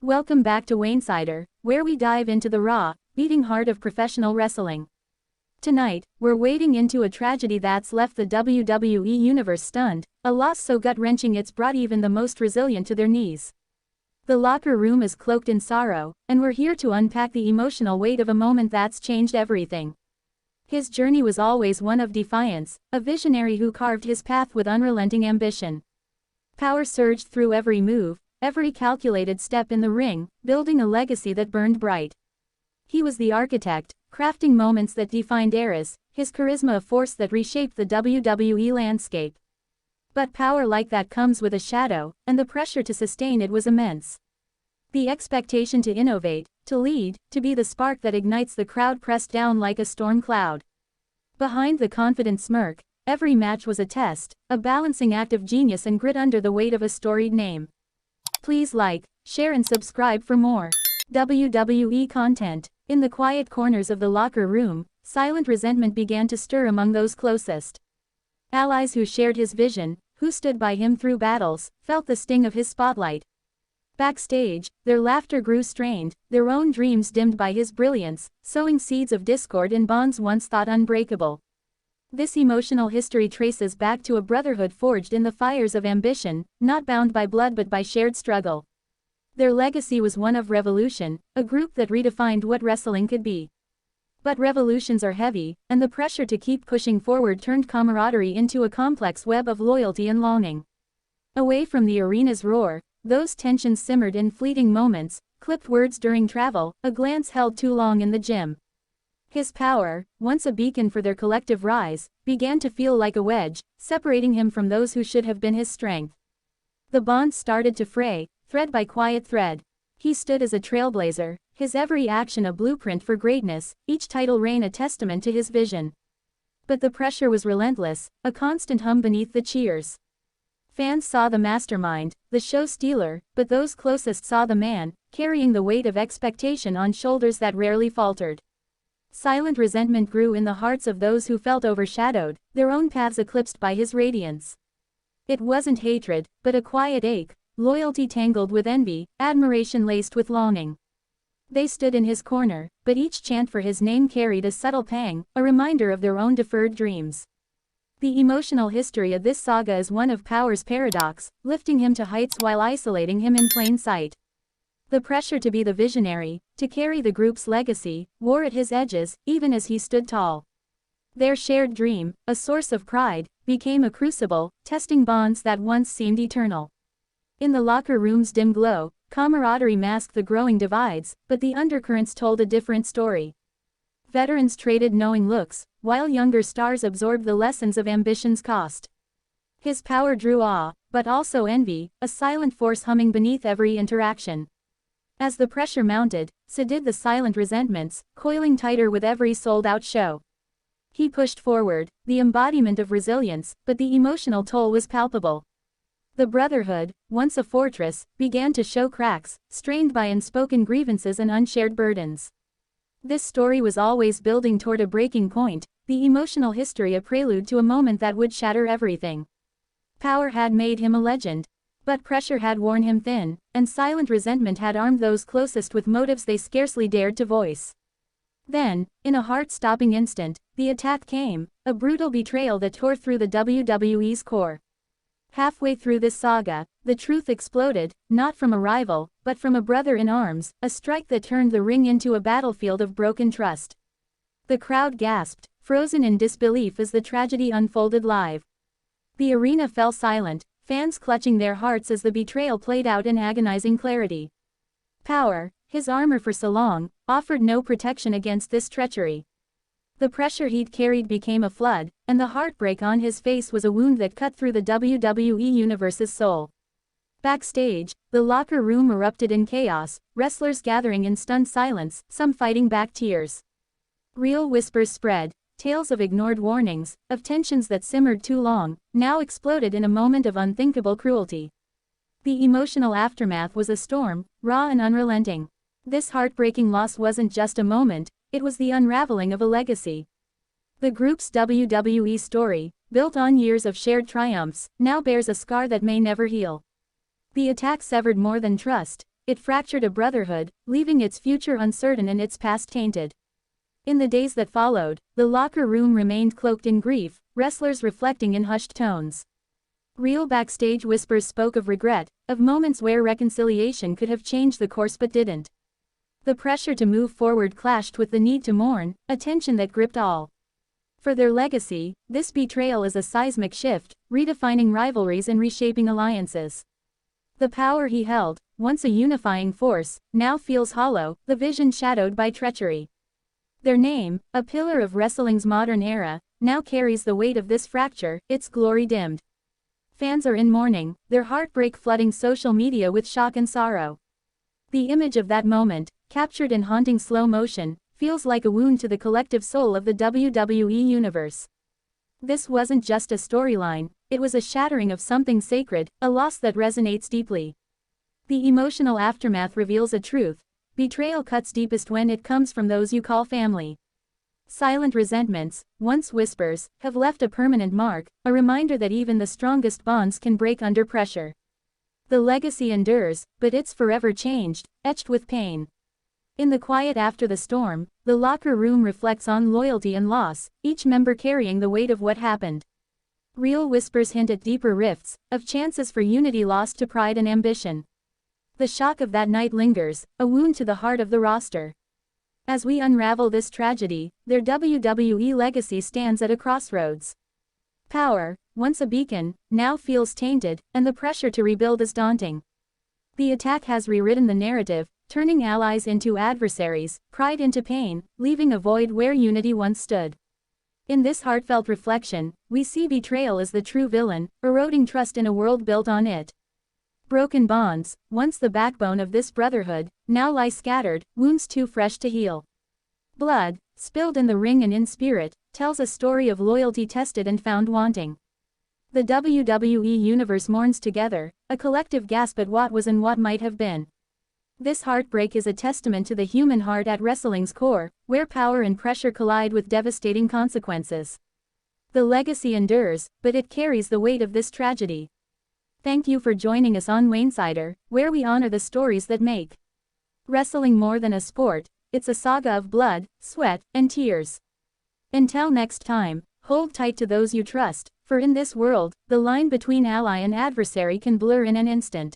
Welcome back to Waynesider, where we dive into the raw, beating heart of professional wrestling. Tonight, we're wading into a tragedy that's left the WWE Universe stunned, a loss so gut-wrenching it's brought even the most resilient to their knees. The locker room is cloaked in sorrow, and we're here to unpack the emotional weight of a moment that's changed everything. His journey was always one of defiance, a visionary who carved his path with unrelenting ambition. Power surged through every move, every calculated step in the ring, building a legacy that burned bright. He was the architect, crafting moments that defined eras, his charisma a force that reshaped the WWE landscape. But power like that comes with a shadow, and the pressure to sustain it was immense. The expectation to innovate, to lead, to be the spark that ignites the crowd pressed down like a storm cloud. Behind the confident smirk, every match was a test, a balancing act of genius and grit under the weight of a storied name. Please like, share and subscribe for more WWE content. In the quiet corners of the locker room, silent resentment began to stir among those closest. Allies who shared his vision, who stood by him through battles, felt the sting of his spotlight. Backstage, their laughter grew strained, their own dreams dimmed by his brilliance, sowing seeds of discord in bonds once thought unbreakable. This emotional history traces back to a brotherhood forged in the fires of ambition, not bound by blood but by shared struggle. Their legacy was one of revolution, a group that redefined what wrestling could be. But revolutions are heavy, and the pressure to keep pushing forward turned camaraderie into a complex web of loyalty and longing. Away from the arena's roar, those tensions simmered in fleeting moments, clipped words during travel, a glance held too long in the gym. His power, once a beacon for their collective rise, began to feel like a wedge, separating him from those who should have been his strength. The bonds started to fray, thread by quiet thread. He stood as a trailblazer, his every action a blueprint for greatness, each title reign a testament to his vision. But the pressure was relentless, a constant hum beneath the cheers. Fans saw the mastermind, the show stealer, but those closest saw the man, carrying the weight of expectation on shoulders that rarely faltered. Silent resentment grew in the hearts of those who felt overshadowed, their own paths eclipsed by his radiance. It wasn't hatred, but a quiet ache, loyalty tangled with envy, admiration laced with longing. They stood in his corner, but each chant for his name carried a subtle pang, a reminder of their own deferred dreams. The emotional history of this saga is one of power's paradox, lifting him to heights while isolating him in plain sight. The pressure to be the visionary, to carry the group's legacy, wore at his edges, even as he stood tall. Their shared dream, a source of pride, became a crucible, testing bonds that once seemed eternal. In the locker room's dim glow, camaraderie masked the growing divides, but the undercurrents told a different story. Veterans traded knowing looks, while younger stars absorbed the lessons of ambition's cost. His power drew awe, but also envy, a silent force humming beneath every interaction. As the pressure mounted, so did the silent resentments, coiling tighter with every sold-out show. He pushed forward, the embodiment of resilience, but the emotional toll was palpable. The brotherhood, once a fortress, began to show cracks, strained by unspoken grievances and unshared burdens. This story was always building toward a breaking point, the emotional history a prelude to a moment that would shatter everything. Power had made him a legend. But pressure had worn him thin, and silent resentment had armed those closest with motives they scarcely dared to voice. Then, in a heart-stopping instant, the attack came, a brutal betrayal that tore through the WWE's core. Halfway through this saga, the truth exploded, not from a rival, but from a brother in arms, a strike that turned the ring into a battlefield of broken trust. The crowd gasped, frozen in disbelief as the tragedy unfolded live. The arena fell silent, fans clutching their hearts as the betrayal played out in agonizing clarity. Power, his armor for so long, offered no protection against this treachery. The pressure he'd carried became a flood, and the heartbreak on his face was a wound that cut through the WWE Universe's soul. Backstage, the locker room erupted in chaos, wrestlers gathering in stunned silence, some fighting back tears. Real whispers spread, tales of ignored warnings, of tensions that simmered too long, now exploded in a moment of unthinkable cruelty. The emotional aftermath was a storm, raw and unrelenting. This heartbreaking loss wasn't just a moment, it was the unraveling of a legacy. The group's WWE story, built on years of shared triumphs, now bears a scar that may never heal. The attack severed more than trust, it fractured a brotherhood, leaving its future uncertain and its past tainted. In the days that followed, the locker room remained cloaked in grief, wrestlers reflecting in hushed tones. Real backstage whispers spoke of regret, of moments where reconciliation could have changed the course but didn't. The pressure to move forward clashed with the need to mourn, a tension that gripped all. For their legacy, this betrayal is a seismic shift, redefining rivalries and reshaping alliances. The power he held, once a unifying force, now feels hollow, the vision shadowed by treachery. Their name, a pillar of wrestling's modern era, now carries the weight of this fracture, its glory dimmed. Fans are in mourning, their heartbreak flooding social media with shock and sorrow. The image of that moment, captured in haunting slow motion, feels like a wound to the collective soul of the WWE Universe. This wasn't just a storyline, it was a shattering of something sacred, a loss that resonates deeply. The emotional aftermath reveals a truth: betrayal cuts deepest when it comes from those you call family. Silent resentments, once whispers, have left a permanent mark, a reminder that even the strongest bonds can break under pressure. The legacy endures, but it's forever changed, etched with pain. In the quiet after the storm, the locker room reflects on loyalty and loss, each member carrying the weight of what happened. Real whispers hint at deeper rifts, of chances for unity lost to pride and ambition. The shock of that night lingers, a wound to the heart of the roster. As we unravel this tragedy, their WWE legacy stands at a crossroads. Power, once a beacon, now feels tainted, and the pressure to rebuild is daunting. The attack has rewritten the narrative, turning allies into adversaries, pride into pain, leaving a void where unity once stood. In this heartfelt reflection, we see betrayal as the true villain, eroding trust in a world built on it. Broken bonds, once the backbone of this brotherhood, now lie scattered, wounds too fresh to heal. Blood, spilled in the ring and in spirit, tells a story of loyalty tested and found wanting. The WWE Universe mourns together, a collective gasp at what was and what might have been. This heartbreak is a testament to the human heart at wrestling's core, where power and pressure collide with devastating consequences. The legacy endures, but it carries the weight of this tragedy. Thank you for joining us on Wainsider, where we honor the stories that make wrestling more than a sport. It's a saga of blood, sweat, and tears. Until next time, hold tight to those you trust, for in this world, the line between ally and adversary can blur in an instant.